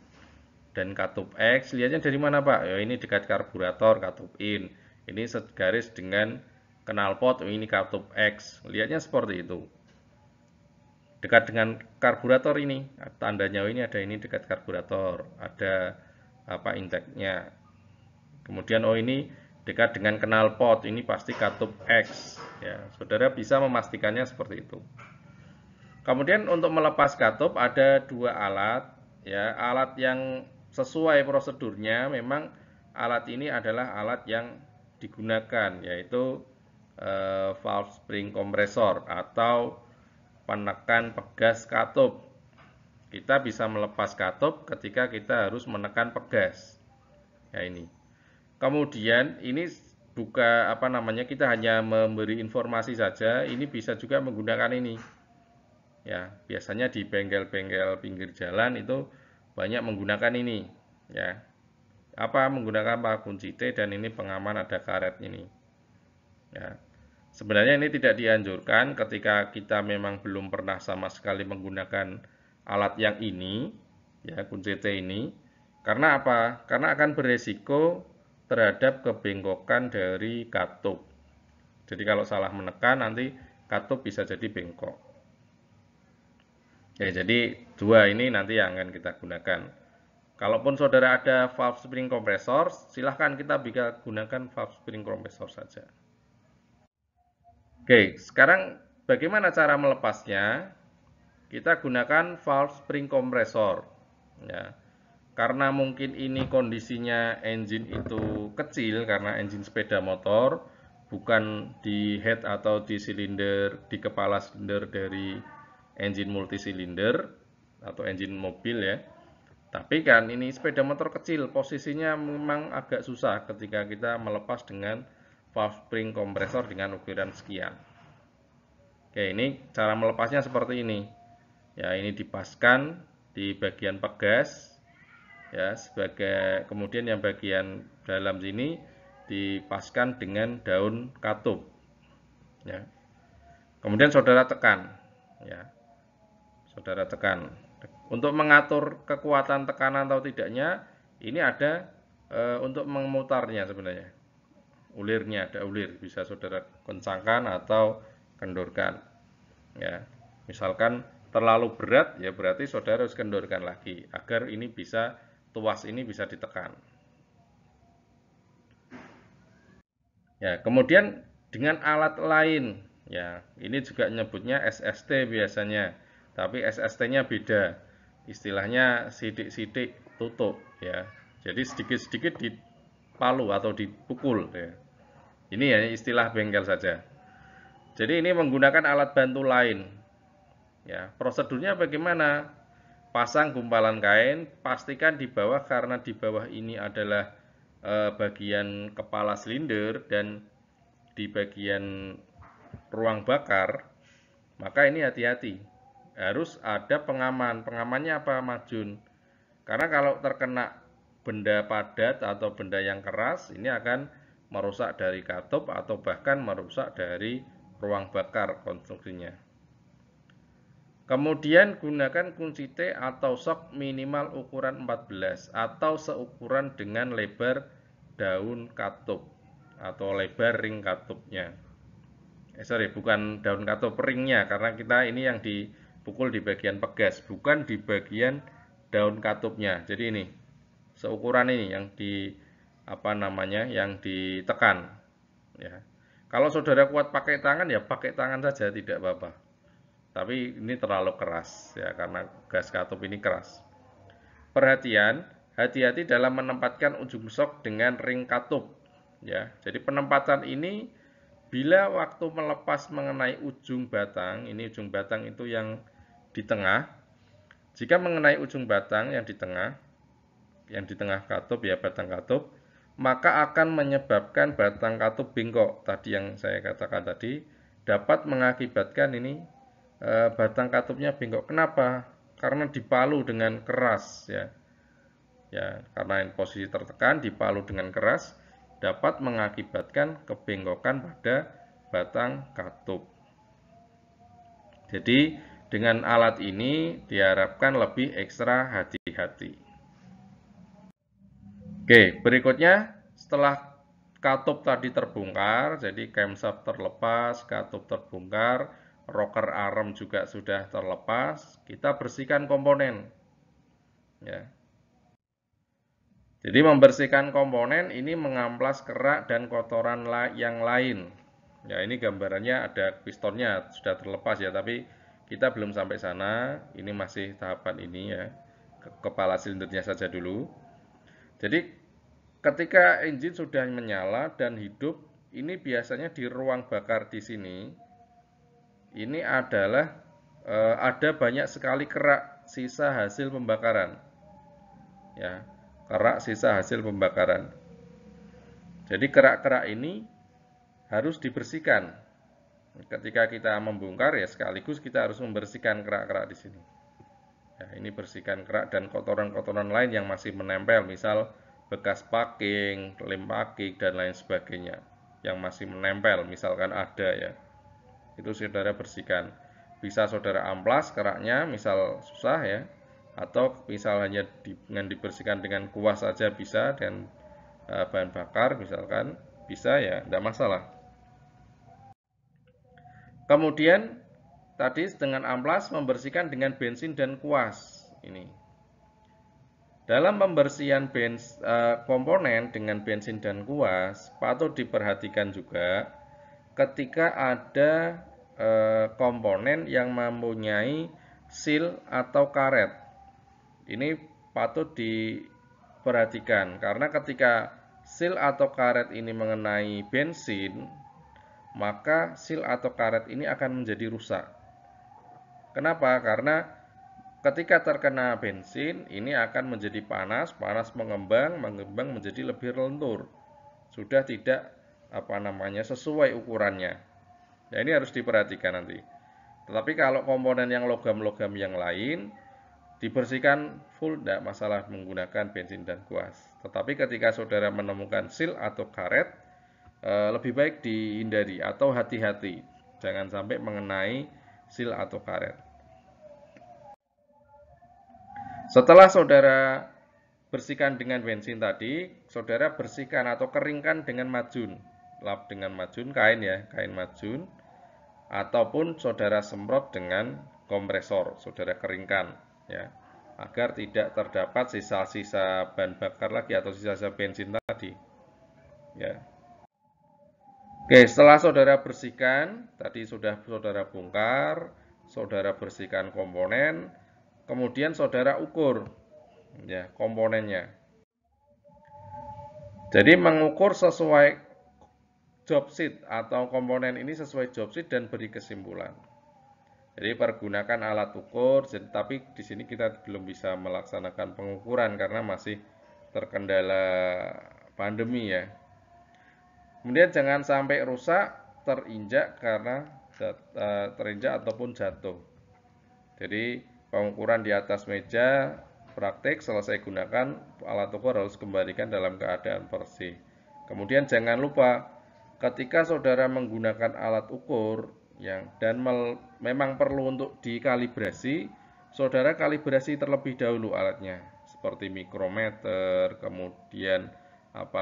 dan katup X, lihatnya dari mana Pak? Ya, ini dekat karburator katup in. Ini segaris dengan knalpot, ini katup X. Lihatnya seperti itu. Dekat dengan karburator ini, tandanya ini ada ini dekat karburator, ada intake-nya. Kemudian ini dekat dengan knalpot, ini pasti katup X. Ya, saudara bisa memastikannya seperti itu. Kemudian untuk melepas katup ada dua alat, ya, alat yang sesuai prosedurnya. Memang alat ini adalah alat yang digunakan, yaitu valve spring kompresor atau penekan pegas katup. Kita bisa melepas katup ketika kita harus menekan pegas. Ya ini. Kemudian ini kita hanya memberi informasi saja, ini bisa juga menggunakan ini. Ya, biasanya di bengkel-bengkel pinggir jalan itu banyak menggunakan ini, ya. Menggunakan kunci T dan ini pengaman ada karet ini. Ya. Sebenarnya ini tidak dianjurkan ketika kita memang belum pernah sama sekali menggunakan alat yang ini, ya kunci T ini. Karena apa? Karena akan beresiko terhadap kebengkokan dari katup. Jadi kalau salah menekan nanti katup bisa jadi bengkok. Ya, jadi dua ini nanti yang akan kita gunakan. Kalaupun saudara ada valve spring kompresor, silahkan kita bisa gunakan valve spring kompresor saja. Oke, sekarang bagaimana cara melepasnya? Kita gunakan valve spring kompresor. Ya, karena mungkin ini kondisinya engine itu kecil karena engine sepeda motor, bukan di head atau di silinder, di kepala silinder dari engine multisilinder atau engine mobil ya. Tapi kan ini sepeda motor kecil, posisinya memang agak susah ketika kita melepas dengan valve spring kompresor dengan ukuran sekian. Oke, ini cara melepasnya seperti ini. Ya, ini dipaskan di bagian pegas. Ya, kemudian yang bagian dalam sini dipaskan dengan daun katup. Ya. Kemudian saudara tekan. Ya. Saudara tekan. Untuk mengatur kekuatan tekanan atau tidaknya, ini ada untuk memutarnya sebenarnya. Ulirnya ada ulir, bisa saudara kencangkan atau kendorkan. Ya, misalkan terlalu berat, ya berarti saudara harus kendorkan lagi agar ini bisa tuas ini bisa ditekan. Ya, kemudian dengan alat lain, ya ini juga nyebutnya SST biasanya, tapi SST-nya beda. Istilahnya sidik-sidik tutup, ya. Jadi sedikit-sedikit dipalu atau dipukul, ya. Ini ya istilah bengkel saja. Jadi ini menggunakan alat bantu lain. Ya, prosedurnya bagaimana? Pasang gumpalan kain, pastikan di bawah karena di bawah ini adalah bagian kepala silinder dan di bagian ruang bakar, maka ini hati-hati. Harus ada pengaman. Pengamannya apa, Majun? Karena kalau terkena benda padat atau benda yang keras, ini akan merusak dari katup atau bahkan merusak dari ruang bakar konstruksinya. Kemudian gunakan kunci T atau sok minimal ukuran 14 atau seukuran dengan lebar daun katup atau lebar ring katupnya. Bukan daun katup ringnya karena kita ini yang dipukul di bagian pegas, bukan di bagian daun katupnya. Jadi ini seukuran ini yang yang ditekan. Ya. Kalau saudara kuat pakai tangan ya pakai tangan saja tidak apa-apa. Tapi ini terlalu keras ya karena gas katup ini keras. Perhatian, hati-hati dalam menempatkan ujung sok dengan ring katup. Ya, jadi penempatan ini bila waktu melepas mengenai ujung batang, ini ujung batang itu yang di tengah. Jika mengenai ujung batang yang di tengah katup ya batang katup, maka akan menyebabkan batang katup bengkok. Tadi yang saya katakan tadi dapat mengakibatkan ini batang katupnya bengkok. Kenapa? Karena dipalu dengan keras ya. Ya, karena posisi tertekan dipalu dengan keras dapat mengakibatkan kebengkokan pada batang katup. Jadi dengan alat ini diharapkan lebih ekstra hati-hati. Oke, berikutnya setelah katup tadi terbongkar, jadi camshaft terlepas, katup terbongkar, rocker arm juga sudah terlepas, kita bersihkan komponen. Ya. Jadi membersihkan komponen ini mengamplas kerak dan kotoran yang lain. Ya, ini gambarannya ada pistonnya sudah terlepas ya, tapi kita belum sampai sana. Ini masih tahapan ini ya. Kepala silindernya saja dulu. Jadi ketika engine sudah menyala dan hidup, ini biasanya di ruang bakar di sini ini adalah ada banyak sekali kerak sisa hasil pembakaran. Ya, kerak sisa hasil pembakaran. Jadi kerak-kerak ini harus dibersihkan. Ketika kita membongkar ya sekaligus kita harus membersihkan kerak-kerak di sini. Ya, ini bersihkan kerak dan kotoran-kotoran lain yang masih menempel, misal bekas packing, lem packing dan lain sebagainya yang masih menempel, misalkan ada ya. Itu saudara bersihkan. Bisa saudara amplas keraknya, misal susah ya, atau misal hanya dengan dibersihkan dengan kuas saja bisa dan bahan bakar misalkan bisa ya, tidak masalah. Kemudian tadi dengan amplas membersihkan dengan bensin dan kuas. Ini. Dalam pembersihan komponen dengan bensin dan kuas, patut diperhatikan juga ketika ada komponen yang mempunyai seal atau karet. Ini patut diperhatikan karena ketika seal atau karet ini mengenai bensin, maka seal atau karet ini akan menjadi rusak. Kenapa? Karena ketika terkena bensin, ini akan menjadi panas mengembang menjadi lebih lentur. Sudah tidak sesuai ukurannya. Ya, ini harus diperhatikan nanti. Tetapi kalau komponen yang logam-logam yang lain dibersihkan full, tidak masalah menggunakan bensin dan kuas. Tetapi ketika saudara menemukan seal atau karet, lebih baik dihindari atau hati-hati. Jangan sampai mengenai seal atau karet. Setelah saudara bersihkan dengan bensin tadi, saudara bersihkan atau keringkan dengan majun. Lap dengan majun, kain ya, kain majun. Ataupun saudara semprot dengan kompresor, saudara keringkan ya, agar tidak terdapat sisa-sisa bahan bakar lagi atau sisa-sisa bensin tadi. Ya. Oke, setelah saudara bersihkan, tadi sudah saudara bongkar, saudara bersihkan komponen, kemudian saudara ukur ya komponennya. Jadi mengukur sesuai job sheet atau komponen ini sesuai job sheet dan beri kesimpulan. Jadi pergunakan alat ukur, tapi di sini kita belum bisa melaksanakan pengukuran karena masih terkendala pandemi ya. Kemudian jangan sampai rusak, terinjak ataupun jatuh. Jadi pengukuran di atas meja praktik selesai gunakan alat ukur harus kembalikan dalam keadaan bersih. Kemudian jangan lupa ketika saudara menggunakan alat ukur memang perlu untuk dikalibrasi, saudara kalibrasi terlebih dahulu alatnya seperti mikrometer, kemudian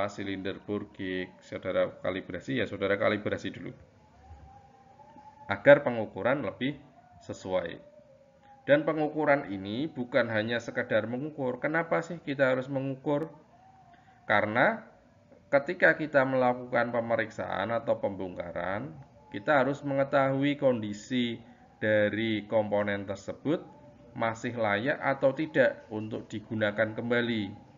silinder Burgik, saudara kalibrasi dulu agar pengukuran lebih sesuai. Dan pengukuran ini bukan hanya sekedar mengukur. Kenapa sih kita harus mengukur? Karena ketika kita melakukan pemeriksaan atau pembongkaran, kita harus mengetahui kondisi dari komponen tersebut masih layak atau tidak untuk digunakan kembali.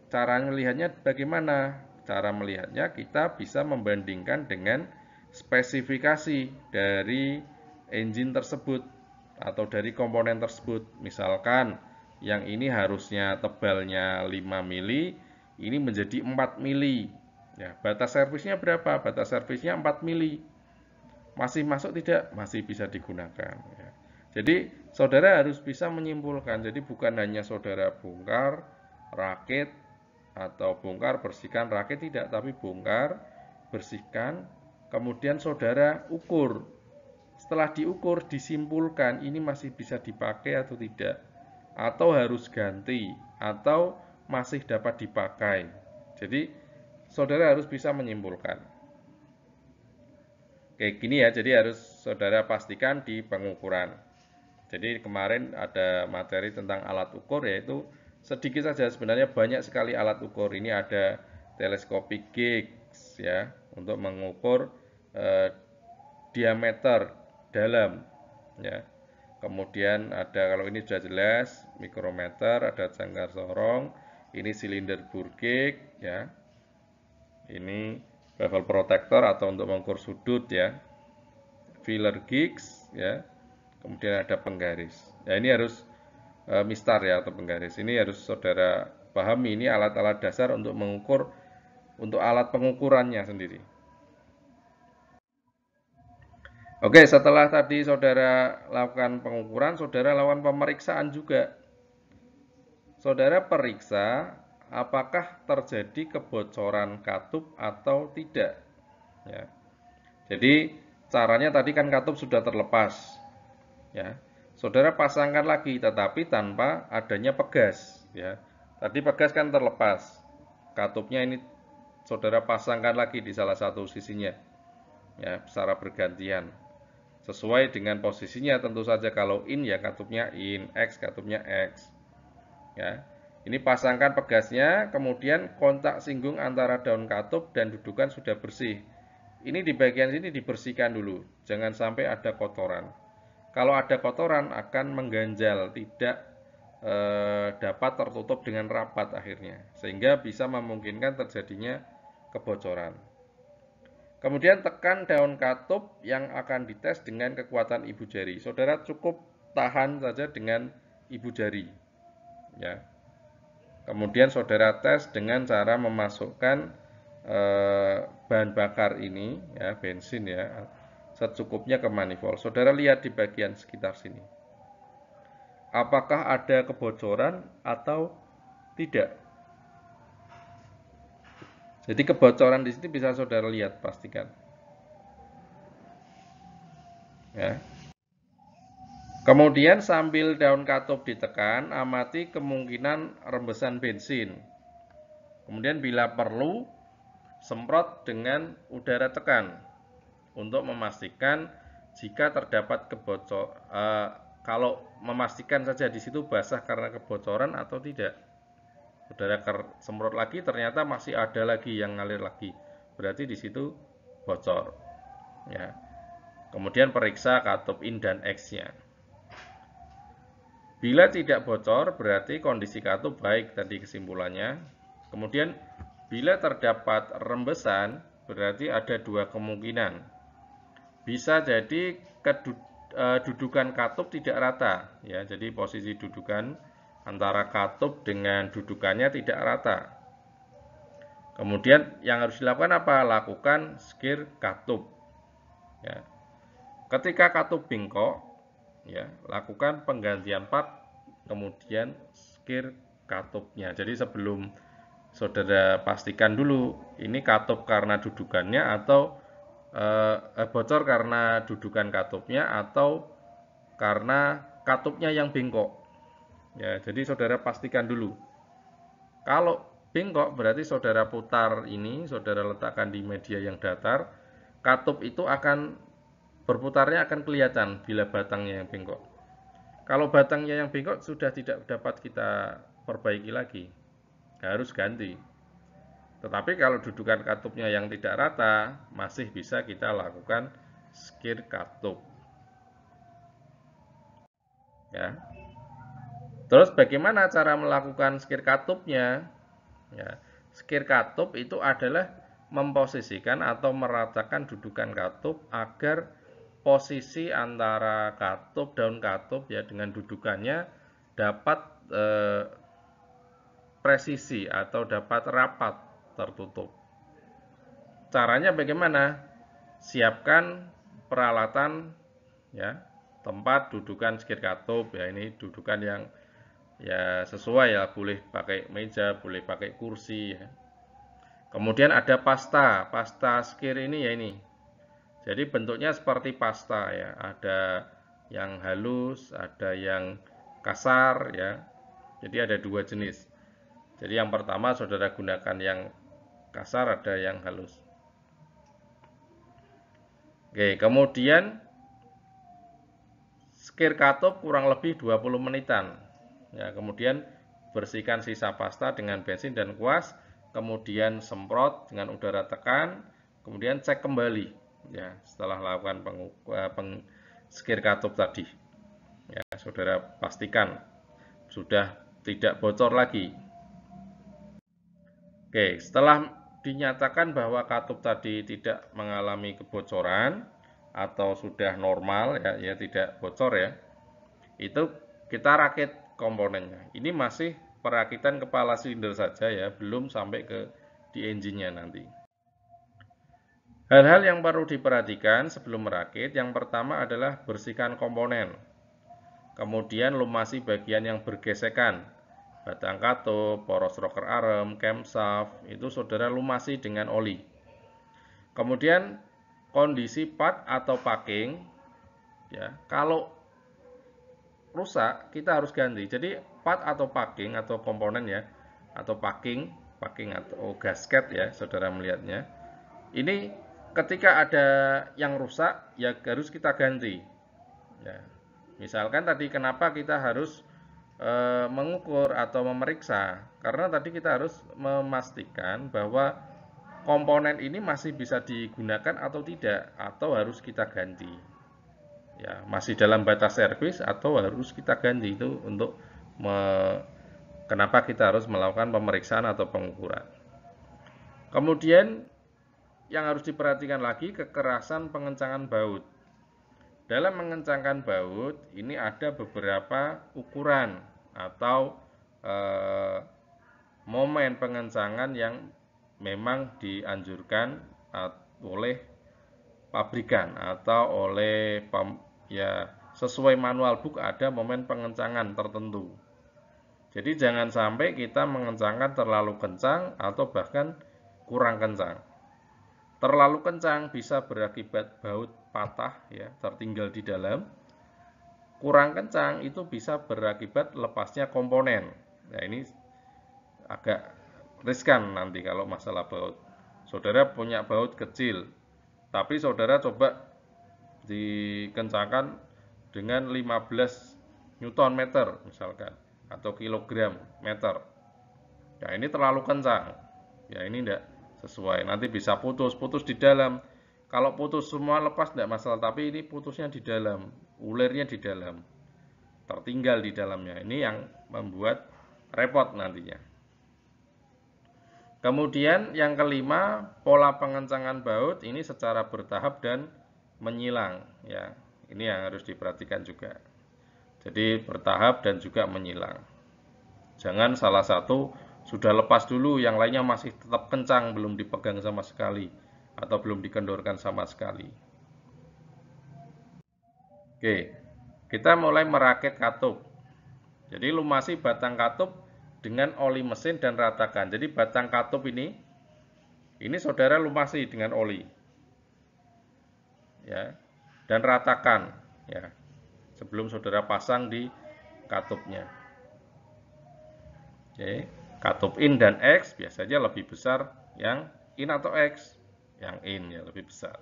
Cara melihatnya bagaimana? Cara melihatnya kita bisa membandingkan dengan spesifikasi dari engine tersebut atau dari komponen tersebut. Misalkan yang ini harusnya tebalnya 5 mili, ini menjadi 4 mili. Ya, batas servisnya berapa? Batas servisnya 4 mili. Masih masuk tidak? Masih bisa digunakan. Ya. Jadi saudara harus bisa menyimpulkan. Jadi bukan hanya saudara bongkar, rakit, atau bongkar, bersihkan, rakit tidak, tapi bongkar, bersihkan, kemudian saudara ukur. Setelah diukur, disimpulkan ini masih bisa dipakai atau tidak, atau harus ganti, atau masih dapat dipakai. Jadi saudara harus bisa menyimpulkan. Kayak gini ya, jadi harus saudara pastikan di pengukuran. Jadi kemarin ada materi tentang alat ukur, yaitu sedikit saja, sebenarnya banyak sekali alat ukur. Ini ada teleskopik Gibbs ya, untuk mengukur diameter dalam ya. Kemudian ada, kalau ini sudah jelas, mikrometer, ada jangkar sorong, ini silinder Burgik ya. Ini bevel protector atau untuk mengukur sudut ya. Filler Gibbs ya. Kemudian ada penggaris. Ya, ini harus mistar ya atau penggaris. Ini harus saudara pahami, ini alat-alat dasar untuk mengukur untuk alat pengukurannya sendiri. Oke, setelah tadi saudara lakukan pengukuran, saudara lakukan pemeriksaan juga. Saudara periksa apakah terjadi kebocoran katup atau tidak. Ya. Jadi caranya tadi kan katup sudah terlepas. Ya. Saudara pasangkan lagi, tetapi tanpa adanya pegas. Ya. Tadi pegas kan terlepas. Katupnya ini saudara pasangkan lagi di salah satu sisinya. Ya, secara bergantian. Sesuai dengan posisinya tentu saja, kalau in ya katupnya in, X katupnya X. Ya. Ini pasangkan pegasnya, kemudian kontak singgung antara daun katup dan dudukan sudah bersih. Ini di bagian sini dibersihkan dulu, jangan sampai ada kotoran. Kalau ada kotoran akan mengganjal, tidak dapat tertutup dengan rapat akhirnya, sehingga bisa memungkinkan terjadinya kebocoran. Kemudian tekan daun katup yang akan dites dengan kekuatan ibu jari. Saudara cukup tahan saja dengan ibu jari. Ya. Kemudian saudara tes dengan cara memasukkan bahan bakar ini, ya, bensin ya, secukupnya ke manifold. Saudara lihat di bagian sekitar sini. Apakah ada kebocoran atau tidak? Jadi kebocoran di sini bisa saudara lihat, pastikan. Ya. Kemudian sambil daun katup ditekan, amati kemungkinan rembesan bensin. Kemudian bila perlu, semprot dengan udara tekan untuk memastikan jika terdapat kalau memastikan saja di situ basah karena kebocoran atau tidak. Saudara semprot lagi, ternyata masih ada lagi yang ngalir lagi, berarti di situ bocor. Ya. Kemudian periksa katup in dan X-nya. Bila tidak bocor, berarti kondisi katup baik tadi kesimpulannya. Kemudian bila terdapat rembesan, berarti ada dua kemungkinan. Bisa jadi dudukan katup tidak rata, ya. Jadi posisi dudukan antara katup dengan dudukannya tidak rata. Kemudian yang harus dilakukan apa? Lakukan skir katup. Ya. Ketika katup bengkok, ya, lakukan penggantian part, kemudian skir katupnya. Jadi sebelum saudara pastikan dulu ini katup karena dudukannya atau bocor karena dudukan katupnya atau karena katupnya yang bengkok. Ya, jadi saudara pastikan dulu. Kalau bengkok berarti saudara putar ini, saudara letakkan di media yang datar, katup itu akan berputarnya akan kelihatan bila batangnya yang bengkok. Kalau batangnya yang bengkok sudah tidak dapat kita perbaiki lagi, harus ganti. Tetapi kalau dudukan katupnya yang tidak rata, masih bisa kita lakukan skir katup. Ya. Terus bagaimana cara melakukan skir katupnya? Ya, skir katup itu adalah memposisikan atau meratakan dudukan katup agar posisi antara katup, daun katup ya dengan dudukannya dapat presisi atau dapat rapat tertutup. Caranya bagaimana? Siapkan peralatan ya, tempat dudukan skir katup ya, ini dudukan yang ya sesuai ya, boleh pakai meja, boleh pakai kursi ya. Kemudian ada pasta skir ini ya ini. Jadi bentuknya seperti pasta ya, ada yang halus, ada yang kasar ya. Jadi ada dua jenis. Jadi yang pertama saudara gunakan yang kasar, ada yang halus. Oke, kemudian skir katup kurang lebih 20 menitan. Ya, kemudian bersihkan sisa pasta dengan bensin dan kuas, kemudian semprot dengan udara tekan, kemudian cek kembali ya setelah lakukan skir katup tadi. Ya, saudara pastikan sudah tidak bocor lagi. Oke, setelah dinyatakan bahwa katup tadi tidak mengalami kebocoran atau sudah normal ya tidak bocor ya, itu kita rakit komponennya. Ini masih perakitan kepala silinder saja ya, belum sampai ke di engine-nya nanti. Hal-hal yang perlu diperhatikan sebelum merakit, yang pertama adalah bersihkan komponen. Kemudian lumasi bagian yang bergesekan, batang katup, poros rocker arm, camshaft, itu saudara lumasi dengan oli. Kemudian kondisi part atau packing, ya, kalau rusak kita harus ganti. Jadi part atau packing atau komponen ya, atau packing atau gasket ya, saudara melihatnya. Ini ketika ada yang rusak ya harus kita ganti. Ya. Misalkan tadi kenapa kita harus mengukur atau memeriksa, karena tadi kita harus memastikan bahwa komponen ini masih bisa digunakan atau tidak, atau harus kita ganti. Ya, masih dalam batas servis atau harus kita ganti, itu untuk kenapa kita harus melakukan pemeriksaan atau pengukuran. Kemudian yang harus diperhatikan lagi, kekerasan pengencangan baut. Dalam mengencangkan baut ini ada beberapa ukuran atau momen pengencangan yang memang dianjurkan oleh pabrikan atau oleh ya sesuai manual book ada momen pengencangan tertentu. Jadi jangan sampai kita mengencangkan terlalu kencang atau bahkan kurang kencang. Terlalu kencang bisa berakibat baut patah ya, tertinggal di dalam. Kurang kencang itu bisa berakibat lepasnya komponen. Nah, ini agak riskan nanti kalau masalah baut. Saudara punya baut kecil, tapi saudara coba dikencangkan dengan 15 Newton meter misalkan, atau kilogram meter. Ya ini terlalu kencang. Ya ini tidak sesuai. Nanti bisa putus di dalam. Kalau putus semua lepas tidak masalah, tapi ini putusnya di dalam, ulirnya di dalam, tertinggal di dalamnya. Ini yang membuat repot nantinya. Kemudian yang kelima, pola pengencangan baut ini secara bertahap dan menyilang. Ya, ini yang harus diperhatikan juga. Jadi bertahap dan juga menyilang. Jangan salah satu sudah lepas dulu, yang lainnya masih tetap kencang, belum dipegang sama sekali atau belum dikendorkan sama sekali. Oke, kita mulai merakit katup. Jadi lumasi batang katup dengan oli mesin dan ratakan. Jadi batang katup ini saudara lumasi dengan oli, ya, dan ratakan, ya, sebelum saudara pasang di katupnya. Oke, katup in dan X biasanya lebih besar yang in atau X. Yang in ya lebih besar.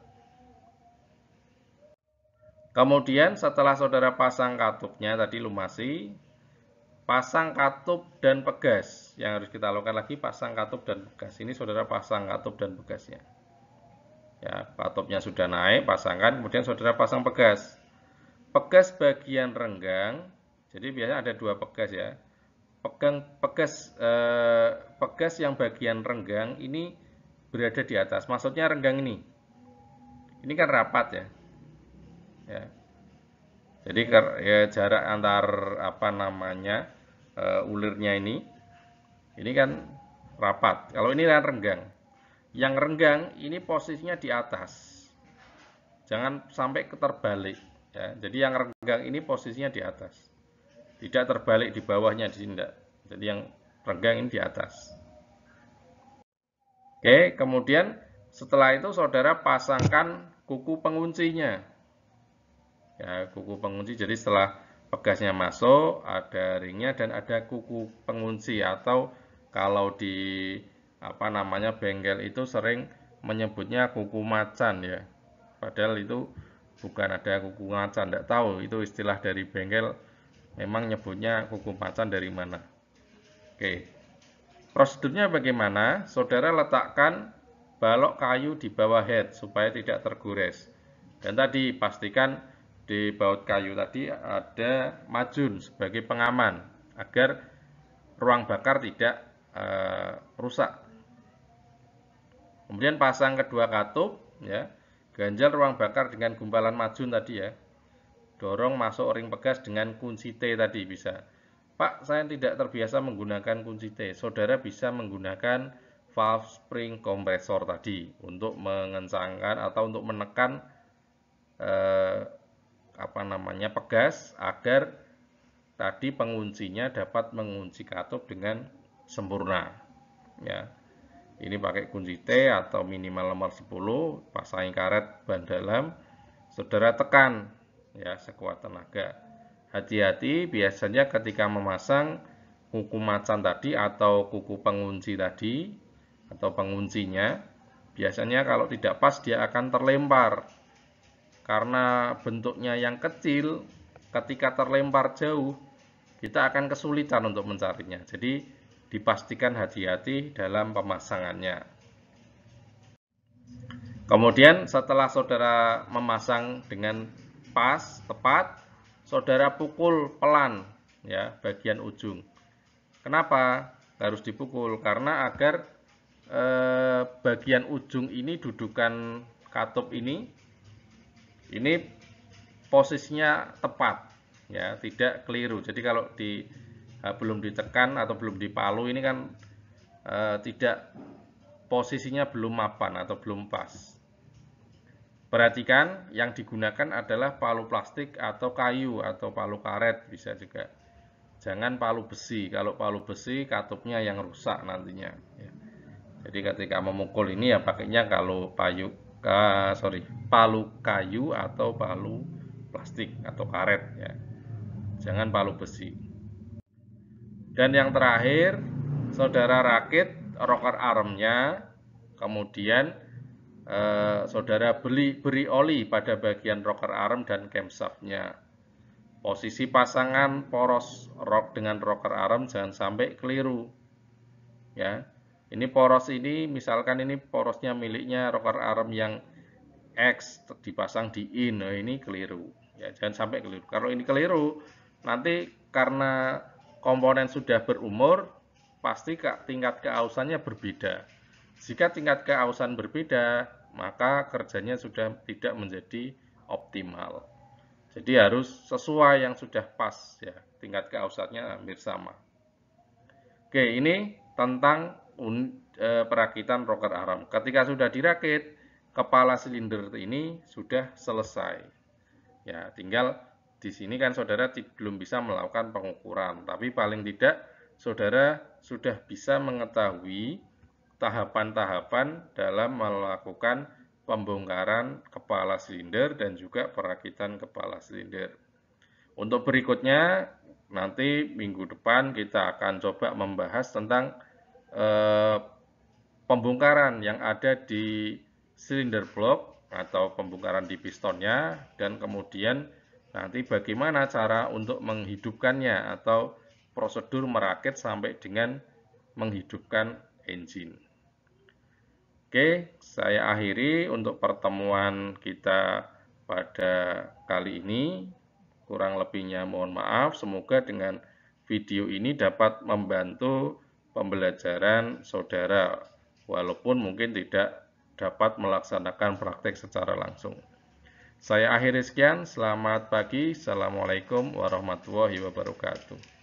Kemudian setelah saudara pasang katupnya tadi lumasi, pasang katup dan pegas. Yang harus kita lakukan lagi pasang katup dan pegas. Ini saudara pasang katup dan pegasnya. Ya, katupnya sudah naik, pasangkan, kemudian saudara pasang pegas. Pegas bagian renggang. Jadi biasanya ada dua pegas ya. Pegas yang bagian renggang ini berada di atas. Maksudnya renggang ini. Ini kan rapat ya. Ya. Jadi ya, jarak antar ulirnya ini kan rapat. Kalau ini kan renggang. Yang renggang ini posisinya di atas. Jangan sampai terbalik ya. Jadi yang renggang ini posisinya di atas. Tidak terbalik di bawahnya, di sini enggak. Jadi yang renggang ini di atas. Oke, kemudian setelah itu saudara pasangkan kuku penguncinya. Ya, kuku pengunci. Jadi setelah pegasnya masuk, ada ringnya dan ada kuku pengunci, atau kalau di bengkel itu sering menyebutnya kuku macan ya. Padahal itu bukan ada kuku macan, tidak tahu itu istilah dari bengkel. Memang nyebutnya kuku macan dari mana. Oke. Prosedurnya bagaimana? Saudara letakkan balok kayu di bawah head supaya tidak tergores. Dan tadi pastikan di baut kayu tadi ada majun sebagai pengaman agar ruang bakar tidak rusak. Kemudian pasang kedua katup ya. Ganjal ruang bakar dengan gumpalan majun tadi ya. Dorong masuk ring pegas dengan kunci T tadi bisa. Pak, saya tidak terbiasa menggunakan kunci T. Saudara bisa menggunakan valve spring kompresor tadi untuk mengencangkan atau untuk menekan pegas agar tadi penguncinya dapat mengunci katup dengan sempurna. Ya, ini pakai kunci T atau minimal nomor 10, pasang karet ban dalam, saudara tekan ya sekuat tenaga. Hati-hati, biasanya ketika memasang kuku macan tadi atau kuku pengunci tadi atau penguncinya, biasanya kalau tidak pas dia akan terlempar. Karena bentuknya yang kecil, ketika terlempar jauh, kita akan kesulitan untuk mencarinya. Jadi dipastikan hati-hati dalam pemasangannya. Kemudian setelah saudara memasang dengan pas, tepat, saudara pukul pelan ya bagian ujung. Kenapa harus dipukul? Karena agar bagian ujung ini, dudukan katup ini posisinya tepat ya, tidak keliru. Jadi kalau belum ditekan atau belum dipalu ini kan tidak, posisinya belum mapan atau belum pas. Perhatikan yang digunakan adalah palu plastik atau kayu atau palu karet bisa juga. Jangan palu besi. Kalau palu besi katupnya yang rusak nantinya ya. Jadi ketika memukul ini ya pakainya kalau palu kayu atau palu plastik atau karet ya. Jangan palu besi. Dan yang terakhir, saudara rakit rocker armnya, kemudian saudara beri oli pada bagian rocker arm dan camshaftnya. Posisi pasangan poros dengan rocker arm jangan sampai keliru. Ya. Ini poros ini, misalkan ini porosnya miliknya rocker arm yang X dipasang di in, nah ini keliru. Ya, jangan sampai keliru. Kalau ini keliru, nanti karena komponen sudah berumur, pasti tingkat keausannya berbeda. Jika tingkat keausan berbeda, maka kerjanya sudah tidak menjadi optimal. Jadi harus sesuai yang sudah pas ya, tingkat keausannya hampir sama. Oke, ini tentang perakitan rocker arm. Ketika sudah dirakit, kepala silinder ini sudah selesai. Ya, tinggal di sini kan saudara belum bisa melakukan pengukuran, tapi paling tidak saudara sudah bisa mengetahui tahapan-tahapan dalam melakukan pembongkaran kepala silinder dan juga perakitan kepala silinder. Untuk berikutnya, nanti minggu depan kita akan coba membahas tentang pembongkaran yang ada di silinder blok atau pembongkaran di pistonnya, dan kemudian nanti bagaimana cara untuk menghidupkannya atau prosedur merakit sampai dengan menghidupkan engine. Oke, saya akhiri untuk pertemuan kita pada kali ini. Kurang lebihnya mohon maaf. Semoga dengan video ini dapat membantu pembelajaran saudara, walaupun mungkin tidak dapat melaksanakan praktek secara langsung. Saya akhiri sekian, selamat pagi, assalamualaikum warahmatullahi wabarakatuh.